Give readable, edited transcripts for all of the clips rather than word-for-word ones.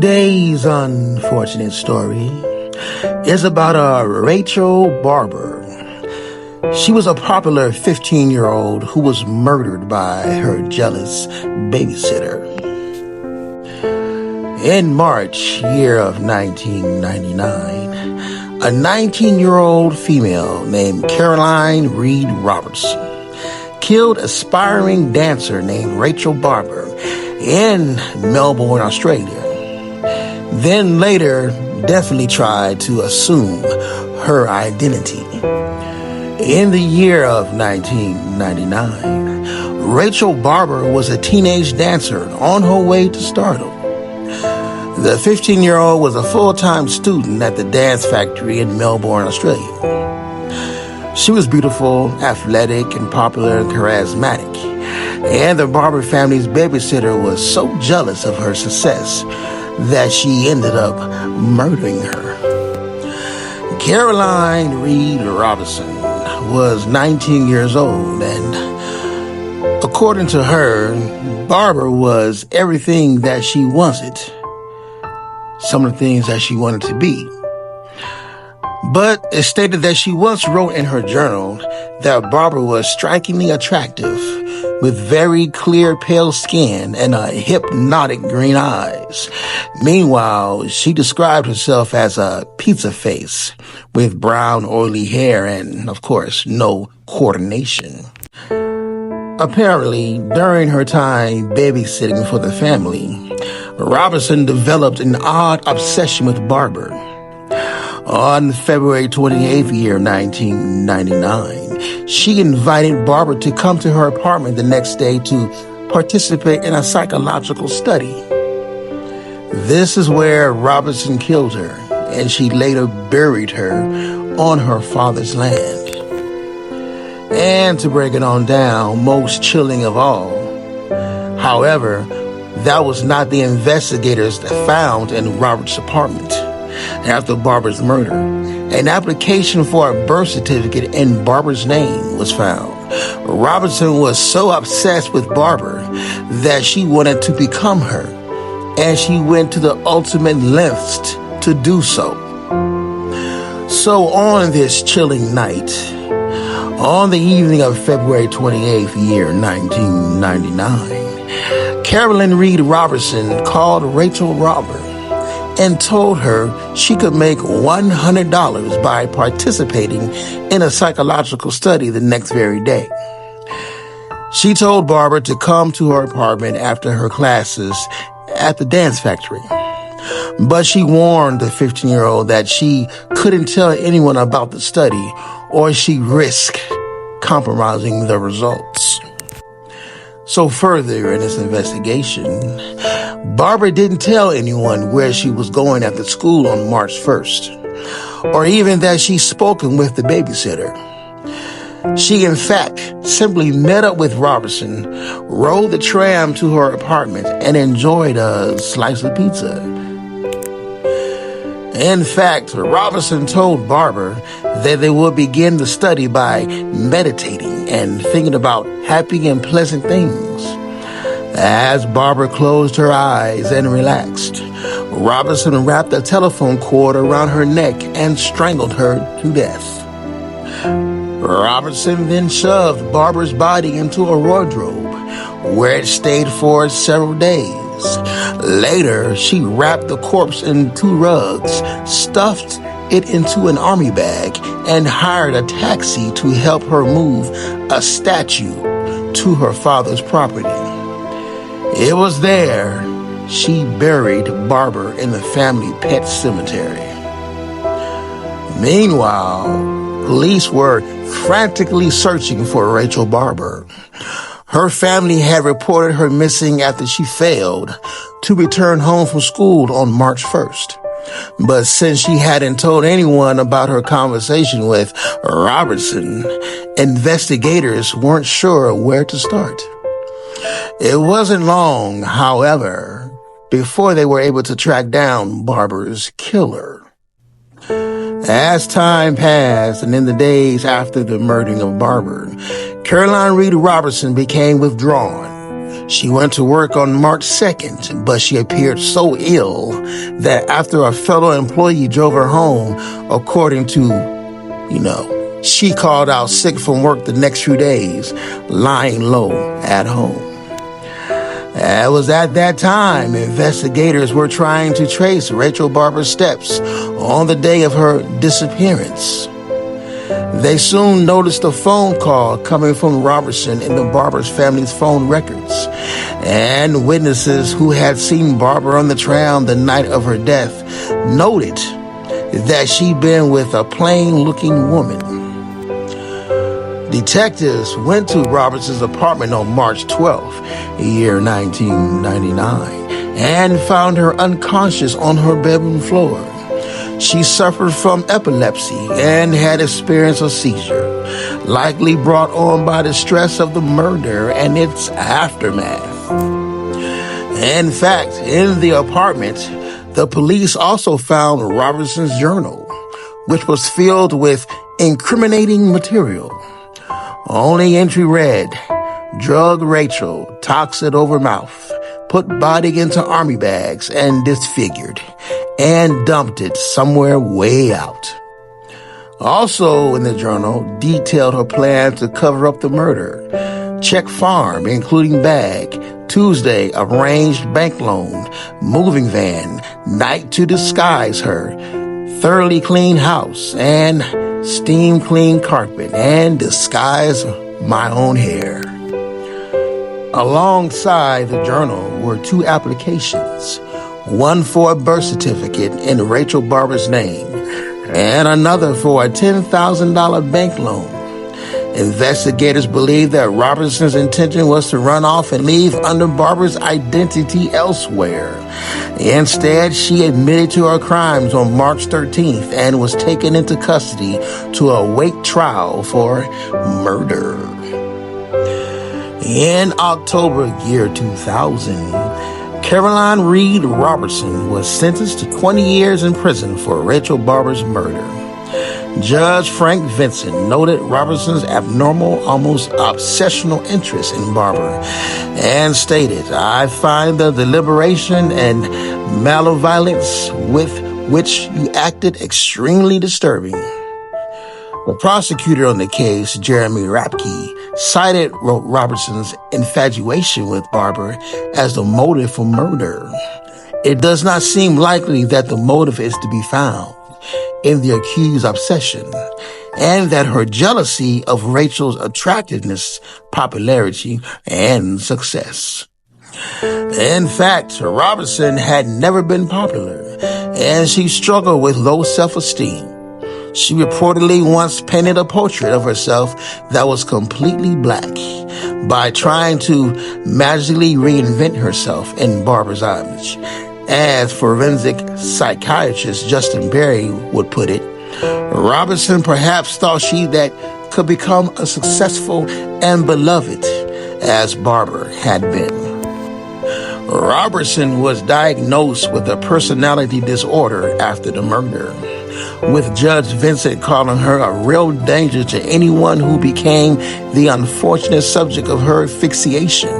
Today's unfortunate story is about Rachel Barber. She was a popular 15-year-old who was murdered by her jealous babysitter. In March, year of 1999, a 19-year-old female named Caroline Reed Robertson killed aspiring dancer named Rachel Barber in Melbourne, Australia. Then later definitely tried to assume her identity. In the year of 1999, Rachel Barber was a teenage dancer on her way to stardom. The 15-year-old was a full-time student at the dance factory in Melbourne, Australia. She was beautiful, athletic, and popular and charismatic. And the Barber family's babysitter was so jealous of her success that she ended up murdering her. Caroline Reed Robertson was 19 years old, and according to her, Barber was everything that she wanted, some of the things that she wanted to be. But it stated that she once wrote in her journal that Barber was strikingly attractive, with very clear pale skin and hypnotic green eyes. Meanwhile, she described herself as a pizza face with brown oily hair and, of course, no coordination. Apparently, during her time babysitting for the family, Robertson developed an odd obsession with Barber. On February 28th, year 1999, she invited Barber to come to her apartment the next day to participate in a psychological study. This is where Robertson killed her, and she later buried her on her father's land. And to break it on down, most chilling of all, however, that was not the investigators that found in Robert's apartment. After Barber's murder, an application for a birth certificate in Barber's name was found. Robertson was so obsessed with Barber that she wanted to become her, and she went to the ultimate lengths to do so. So on this chilling night, on the evening of February 28th, year 1999, Caroline Reed Robertson called Rachel Barber and told her she could make $100 by participating in a psychological study the next very day. She told Barber to come to her apartment after her classes at the dance factory. But she warned the 15-year-old that she couldn't tell anyone about the study or she risked compromising the results. So further in this investigation, Barber didn't tell anyone where she was going after school on March 1st, or even that she'd spoken with the babysitter. She, in fact, simply met up with Robertson, rode the tram to her apartment, and enjoyed a slice of pizza. In fact, Robertson told Barber that they would begin the study by meditating and thinking about happy and pleasant things. As Barber closed her eyes and relaxed, Robertson wrapped a telephone cord around her neck and strangled her to death. Robertson then shoved Barber's body into a wardrobe, where it stayed for several days. Later, she wrapped the corpse in 2 rugs, stuffed it into an army bag, and hired a taxi to help her move a statue to her father's property. It was there she buried Barber in the family pet cemetery. Meanwhile, police were frantically searching for Rachel Barber. Her family had reported her missing after she failed to return home from school on March 1st. But since she hadn't told anyone about her conversation with Robertson, investigators weren't sure where to start. It wasn't long, however, before they were able to track down Barber's killer. As time passed, and in the days after the murdering of Barber, Caroline Reed Robertson became withdrawn. She went to work on March 2nd, but she appeared so ill that after a fellow employee drove her home, according to, she called out sick from work the next few days, lying low at home. It was at that time investigators were trying to trace Rachel Barber's steps on the day of her disappearance. They soon noticed a phone call coming from Robertson in the Barber's family's phone records, and witnesses who had seen Barber on the tram the night of her death noted that she'd been with a plain-looking woman. Detectives went to Robertson's apartment on March 12th, year 1999, and found her unconscious on her bedroom floor. She suffered from epilepsy and had experienced a seizure, likely brought on by the stress of the murder and its aftermath. In fact, in the apartment, the police also found Robertson's journal, which was filled with incriminating material. Only entry read, "Drug Rachel, toxin over mouth, put body into army bags and disfigured, and dumped it somewhere way out." Also in the journal detailed her plan to cover up the murder. Check farm, including bag, Tuesday, arranged bank loan, moving van, night to disguise her, thoroughly clean house, and steam clean carpet, and disguise my own hair. Alongside the journal were 2 applications, one for a birth certificate in Rachel Barber's name, and another for a $10,000 bank loan. Investigators believe that Robertson's intention was to run off and leave under Barber's identity elsewhere. Instead, she admitted to her crimes on March 13th and was taken into custody to await trial for murder. In October year 2000, Caroline Reed Robertson was sentenced to 20 years in prison for Rachel Barber's murder. Judge Frank Vincent noted Robertson's abnormal, almost obsessional interest in Barber and stated, "I find the deliberation and malevolence with which you acted extremely disturbing." The prosecutor on the case, Jeremy Rapke, cited Robertson's infatuation with Barber as the motive for murder. It does not seem likely that the motive is to be found in the accused's obsession, and that her jealousy of Rachel's attractiveness, popularity, and success. In fact, Robertson had never been popular, and she struggled with low self-esteem. She reportedly once painted a portrait of herself that was completely black by trying to magically reinvent herself in Barber's image. As forensic psychiatrist Justin Berry would put it, Robertson perhaps thought she that could become as successful and beloved as Barber had been. Robertson was diagnosed with a personality disorder after the murder, with Judge Vincent calling her a real danger to anyone who became the unfortunate subject of her asphyxiation.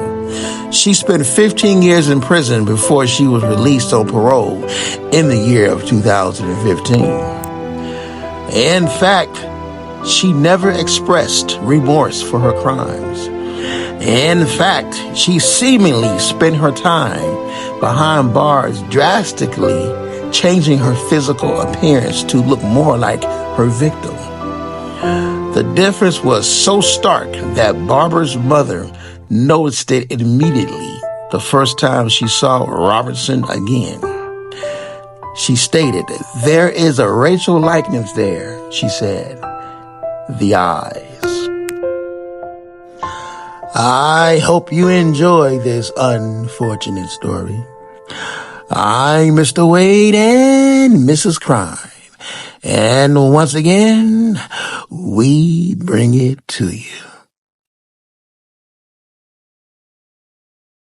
She spent 15 years in prison before she was released on parole in the year of 2015. In fact, she never expressed remorse for her crimes. In fact, she seemingly spent her time behind bars, drastically changing her physical appearance to look more like her victim. The difference was so stark that Barber's mother noticed it immediately the first time she saw Robertson again. She stated, "There is a Rachel likeness there," she said. "The eyes." I hope you enjoy this unfortunate story. I'm Mr. Wade and Mrs. Crime. And once again, we bring it to you.